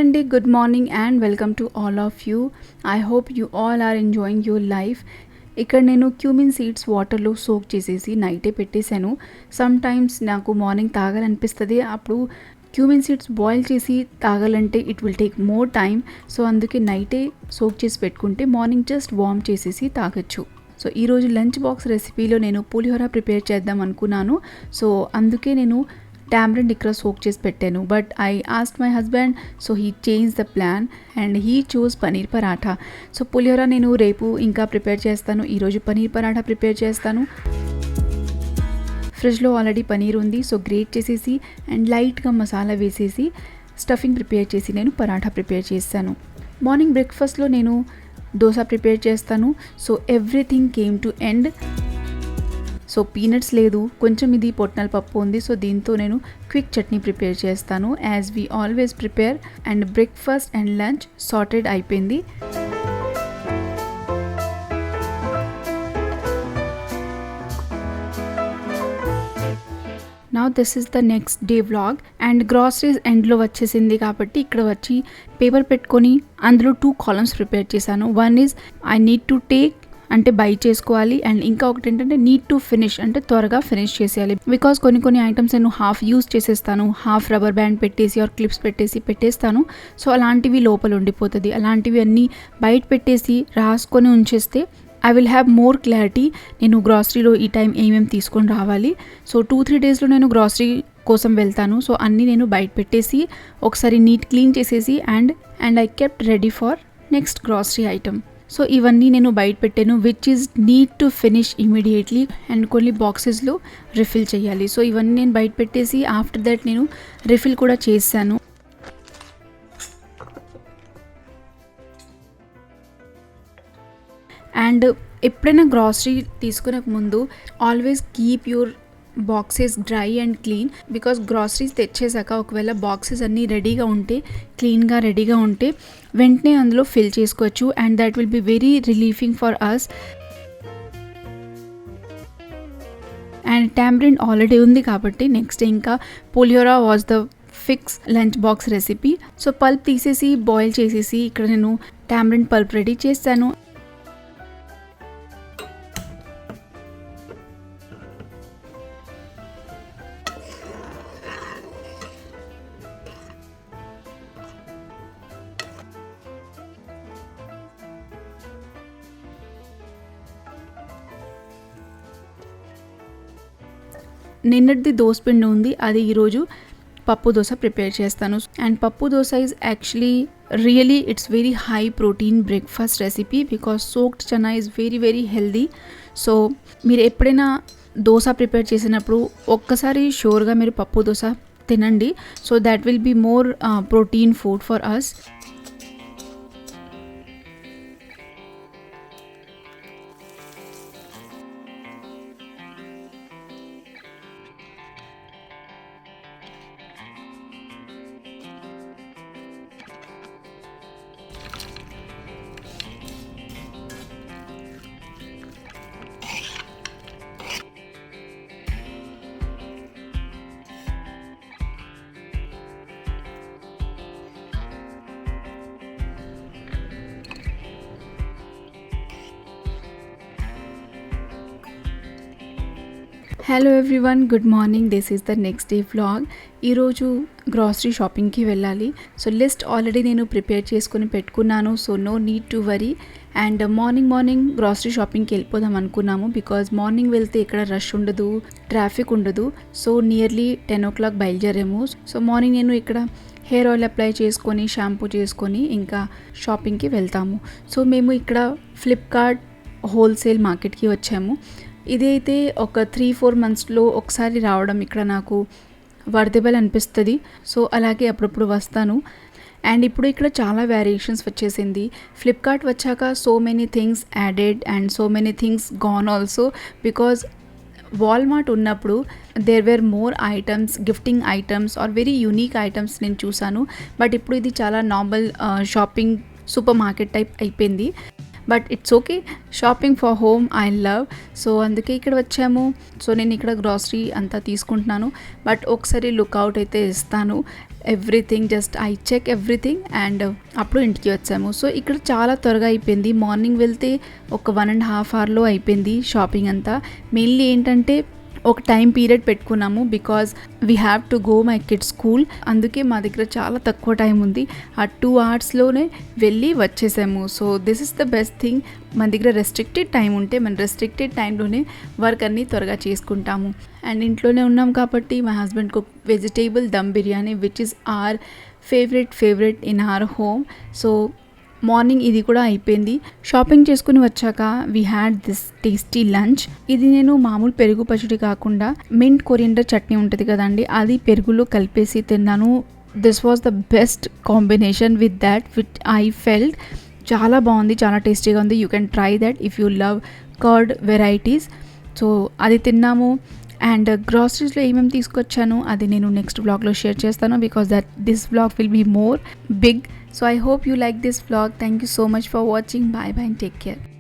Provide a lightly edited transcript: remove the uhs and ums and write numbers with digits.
అండి, good morning and welcome to all of you. I hope you all are enjoying your life. ఇక్కడ నేను cumin seeds వాటర్లో soak చేసేసి నైటే పెట్టేశాను. సమ్ టైమ్స్ నాకు మార్నింగ్ తాగాలనిపిస్తుంది, అప్పుడు క్యూమిన్ సీడ్స్ బాయిల్ చేసి తాగాలంటే it will take more time. So అందుకే నైటే సోక్ చేసి పెట్టుకుంటే మార్నింగ్ జస్ట్ వార్మ్ చేసేసి తాగొచ్చు. సో ఈరోజు లంచ్ బాక్స్ రెసిపీలో నేను పులిహోర ప్రిపేర్ చేద్దాం అనుకున్నాను. సో అందుకే నేను టామరిన్ ఇక్కడ సోక్ చేసి పెట్టాను. But I asked my husband, so he change the plan and he choose paneer paratha. So pulihora నేను రేపు ఇంకా ప్రిపేర్ చేస్తాను, ఈరోజు పనీర్ పరాఠా ప్రిపేర్ చేస్తాను. ఫ్రిడ్జ్లో ఆల్రెడీ పనీర్ ఉంది, సో గ్రేట్ చేసేసి అండ్ లైట్గా మసాలా వేసేసి స్టఫింగ్ ప్రిపేర్ చేసి నేను పరాఠా ప్రిపేర్ చేస్తాను. మార్నింగ్ బ్రేక్ఫాస్ట్లో నేను దోశ ప్రిపేర్ చేస్తాను. So everything came to end. So peanuts లేదు, కొంచెం ఇది పొట్నల పప్పు ఉంది, సో దీంతో నేను క్విక్ చట్నీ ప్రిపేర్ చేస్తాను as we always prepare. And breakfast and lunch sorted అయిపోయింది. Now this is the next day vlog. And groceries ఎండ్లో వచ్చేసింది కాబట్టి ఇక్కడ వచ్చి పేపర్ పెట్టుకొని అందులో 2 కాలమ్స్ ప్రిపేర్ చేశాను. One is I need to take అంటే బై చేసుకోవాలి, అండ్ ఇంకా ఒకటి ఏంటంటే నీడ్ టు ఫినిష్ అంటే త్వరగా ఫినిష్ చేసేయాలి. బికాస్ కొన్ని ఐటమ్స్ నేను హాఫ్ యూజ్ చేసేస్తాను, హాఫ్ రబ్బర్ బ్యాండ్ పెట్టేసి ఆర్ క్లిప్స్ పెట్టేస్తాను. సో అలాంటివి లోపల ఉండిపోతుంది. అలాంటివి అన్నీ బయట పెట్టేసి రాసుకొని ఉంచేస్తే I will have more clarity. నేను గ్రాసరీలో ఈ టైం ఏమేమి తీసుకొని రావాలి. సో 2-3 డేస్లో నేను గ్రాసరీ కోసం వెళ్తాను. సో అన్నీ నేను బయట పెట్టేసి ఒకసారి నీట్ క్లీన్ చేసేసి and I kept ready for next grocery item. So ఇవన్నీ నేను బయట పెట్టాను which is need to finish immediately. And కొన్ని బాక్సెస్లో రిఫిల్ చేయాలి. సో ఇవన్నీ నేను బయట పెట్టేసి ఆఫ్టర్ దట్ నేను రిఫిల్ కూడా చేశాను. అండ్ ఎప్పుడైనా గ్రాసరీ తీసుకునే ముందు always keep your boxes dry and clean. Because groceries తెచ్చేసాక ఒకవేళ బాక్సెస్ అన్నీ రెడీగా ఉంటే, క్లీన్గా రెడీగా ఉంటే వెంటనే అందులో ఫిల్ చేసుకోవచ్చు. And that will be very relieving for us. And tamarind already ఉంది కాబట్టి నెక్స్ట్ ఇంకా pulihora was the fix lunch box recipe. So pulp తీసేసి బాయిల్ చేసేసి ఇక్కడ నేను టామరిన్ పల్ప్ రెడీ చేస్తాను. నిన్నటిది దోశ పిండి ఉంది, అది ఈరోజు పప్పు దోశ ప్రిపేర్ చేస్తాను. అండ్ పప్పు dosa is actually really it's very high protein breakfast recipe because soaked chana is very very healthy. So మీరు ఎప్పుడైనా దోశ ప్రిపేర్ చేసినప్పుడు ఒక్కసారి షూర్గా మీరు పప్పు దోశ తినండి. So that will be more protein food for us. Hello everyone, good morning. This is the next day vlog. ఈరోజు grocery షాపింగ్కి వెళ్ళాలి. సో లిస్ట్ ఆల్రెడీ నేను ప్రిపేర్ చేసుకొని పెట్టుకున్నాను. So no need to worry. And morning grocery షాపింగ్కి వెళ్ళిపోదాం అనుకున్నాము because morning వెళ్తే ఇక్కడ రష్ ఉండదు, ట్రాఫిక్ ఉండదు. సో నియర్లీ 10 o'clock బయలుదేరాము. సో మార్నింగ్ నేను ఇక్కడ హెయిర్ ఆయిల్ అప్లై చేసుకొని షాంపూ చేసుకొని ఇంకా షాపింగ్కి వెళ్తాము. సో మేము ఇక్కడ ఫ్లిప్కార్ట్ హోల్సేల్ మార్కెట్కి వచ్చాము. ఇదైతే ఒక 3-4 monthsలో ఒకసారి రావడం ఇక్కడ నాకు వర్దబుల్ అనిపిస్తుంది. సో అలాగే అప్పుడప్పుడు వస్తాను. అండ్ ఇప్పుడు ఇక్కడ చాలా వేరియేషన్స్ వచ్చేసింది. ఫ్లిప్కార్ట్ వచ్చాక so many things added and so many things gone also. Because Walmart ఉన్నప్పుడు there were more items, gifting items or very unique items నేను చూసాను. బట్ ఇప్పుడు ఇది చాలా normal shopping supermarket type అయిపోయింది. But it's okay, shopping for home I love. So అందుకే ఇక్కడ వచ్చాము. సో నేను ఇక్కడ గ్రాసరీ అంతా తీసుకుంటున్నాను, బట్ ఒకసారి లుక్అవుట్ అయితే ఇస్తాను. Everything just I check everything and అప్పుడు ఇంటికి వచ్చాము. సో ఇక్కడ చాలా త్వరగా అయిపోయింది. మార్నింగ్ వెళ్తే ఒక 1.5 అవర్లో అయిపోయింది షాపింగ్ అంతా. మెయిన్లీ ఏంటంటే ఒక టైం పీరియడ్ పెట్టుకున్నాము because we have to go my kids school. అందుకే మా దగ్గర చాలా తక్కువ టైం ఉంది. ఆ 2 అవర్స్లోనే వెళ్ళి వచ్చేసాము. So this is the best thing. మన దగ్గర రెస్ట్రిక్టెడ్ టైం ఉంటే మన రెస్ట్రిక్టెడ్ టైంలోనే వర్క్ అన్నీ త్వరగా చేసుకుంటాము. అండ్ ఇంట్లోనే ఉన్నాం కాబట్టి మా husband cook vegetable dum biryani which is our favourite in our home. So morning ఇది కూడా అయిపోయింది. షాపింగ్ చేసుకుని వచ్చాక we had this tasty lunch. ఇది నేను మామూలు పెరుగు పచ్చడి కాకుండా మింట్ కొరియండర్ చట్నీ ఉంటుంది కదండి, అది పెరుగులో కలిపేసి తిన్నాను. This was the best combination with that which I felt. చాలా బాగుంది, చాలా టేస్టీగా ఉంది. You can try that if you love curd varieties. So అది తిన్నాము. అండ్ గ్రాసరీస్లో ఏమేమి తీసుకొచ్చాను అది నేను నెక్స్ట్ వ్లాగ్లో షేర్ చేస్తాను because that this vlog will be more big. So I hope you like this vlog. Thank you so much for watching. Bye bye and take care.